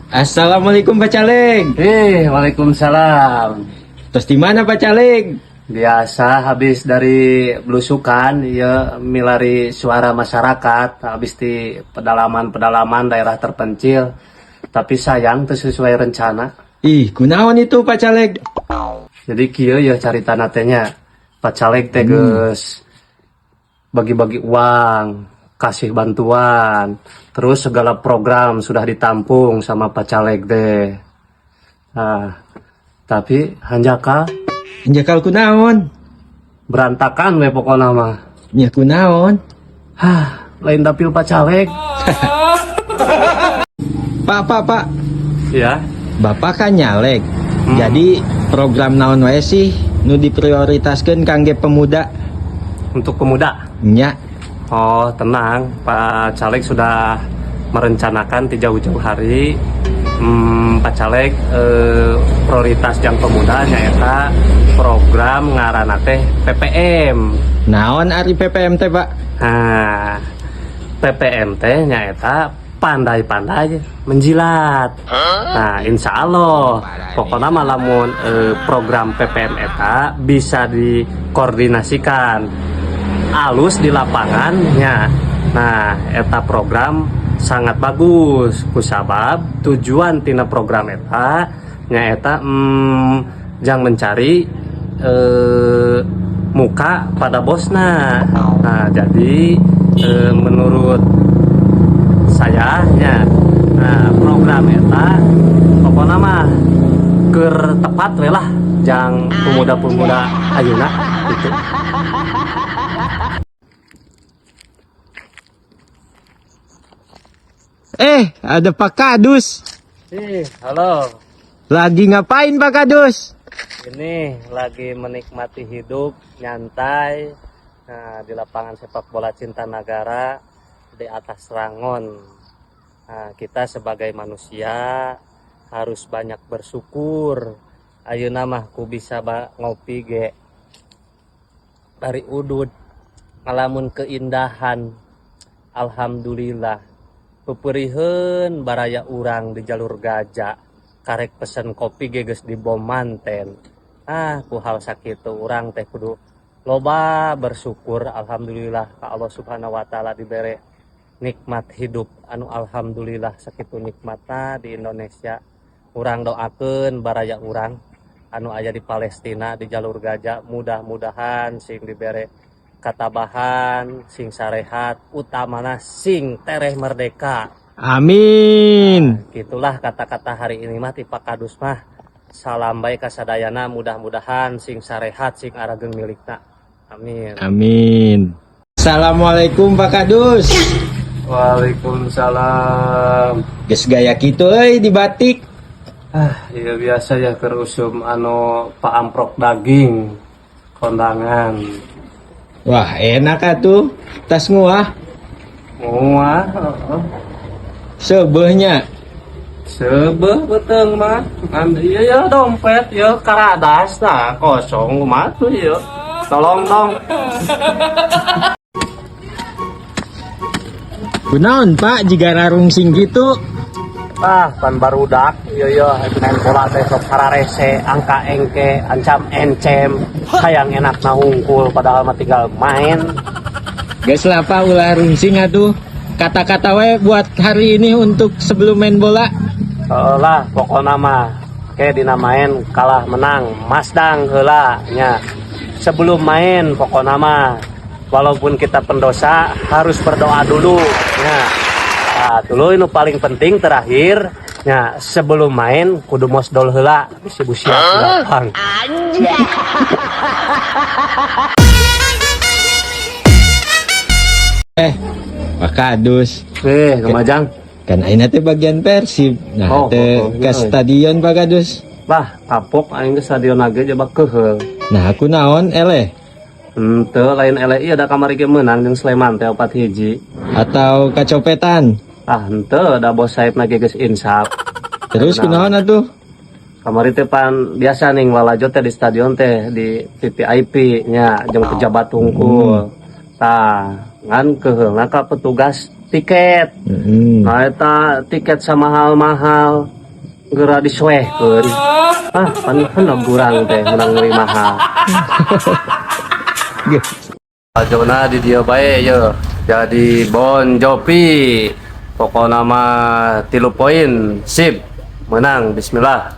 Assalamualaikum Pak Caleg. Waalaikumsalam. Terus di mana Pak Caleg? Biasa habis dari belusukan, ya milari suara masyarakat, habis di pedalaman-pedalaman daerah terpencil. Tapi sayang tuh sesuai rencana. Ih, kunaon itu Pak Caleg? Jadi kieu ya cari tanatenya. Pak Caleg teh geus bagi-bagi uang, kasih bantuan, terus segala program sudah ditampung sama Pak Caleg deh. Nah, tapi hanjaka Jakal kunaon? berantakan we pokokna mah. Nya kunaon? Lain dapil Pak Caleg. Pak. Ya, Bapak kan nyalek. Jadi program naon wae sih nu diprioritaskeun kangge pemuda? untuk pemuda. Nya. Oh, tenang, Pak Caleg sudah merencanakan di jauh-jauh hari. Pak Caleg prioritas yang pemuda nyaeta program ngaranna teh PPM. Naon ari PPM teh, Pak? Nah, PPM teh nyaeta pandai-pandai menjilat. Nah, insya Allah pokoknya malamun program PPM eta bisa dikoordinasikan alus di lapangannya. Nah, eta program sangat bagus kusabab tujuan tina program eta nyaeta jang mencari muka pada bosna. Nah, jadi menurut saya nya program eta pokoknya mah keur tepat we lah jang pemuda-pemuda ayeuna gitu. Ada Pak Kadus. Halo. Lagi ngapain Pak Kadus? Ini lagi menikmati hidup nyantai di lapangan sepak bola Cinta Nagara di atas Rangon. Nah, kita sebagai manusia harus banyak bersyukur. Ayeuna mah ku bisa ngopi ge dari udud ngalamun keindahan. Alhamdulillah. Peperiheun baraya urang di jalur Gajah karek pesen kopi ge geus di bom manten. Ku hal sakitu urang teh kudu loba bersyukur. Alhamdulillah ka Allah Subhanahu wa taala dibere nikmat hidup anu alhamdulillah sakitu nikmatna di Indonesia. Urang doakeun baraya urang anu aya di Palestina di jalur Gajah, mudah-mudahan sing dibere katabahan, sing sarehat, utamana sing tereh merdeka. Amin. Gitulah kata-kata hari ini mah ti Pak Kadus mah. Salam bae kasadayana, mudah-mudahan sing sarehat, sing arageng milikna. Amin. Amin. Assalamualaikum Pak Kadus. Waalaikumsalam. Geus gaya kitu euy di batik. Iya biasa ya keur usum anu Pak Amprok daging kondangan. Wah, enak atuh. Tas nguah. Muah, Sebeuhnya. sebeh beteng mah. Iya ya dompet ya karadas nah kosong mah tuh ya. Tolong dong. Kunaon Pak jika rarungsing gitu? Pan barudak iya main bola teh sok sararese angka engke ancam encem hayang enak nahungkul padahal mah tinggal main. Guys lah Pak ulah rungsing atuh. Kata-kata we buat hari ini untuk sebelum main bola. Lah pokoknya mah kayak dinamain kalah menang masdang heula nya. Sebelum main pokoknya mah walaupun kita pendosa harus berdoa dulu nya. Nah, dulu ini paling penting terakhir ya sebelum main kudu mosdol heula sibu siap lapang. Pak Kadus. Kemajang. Kan ayeuna teh bagian Persib. Nah, teh ke stadion Pak Kadus. Lah, kapok aing ke stadion lagi coba keheul. Nah, aku naon eleh Henteu lain LI ada kamari ge menang jeung Sleman teh 4-1. atau kacopetan. Henteu da bos saeb lagi geus insaf. Terus kunaon atuh? Kamari teh pan biasa ning walajo teh di stadion teh di VVIP nya jeung pejabat hungkul. Tah, ngan keheulna ka petugas tiket. Nah eta tiket sama mahal-mahal geura disuehkeun. Ah, pan kurang teh menang ngerimaha. Ajona di dia bae ya. Jadi Bon Jovi. Pokoknya mah 3 poin. Sip. Menang. Bismillah.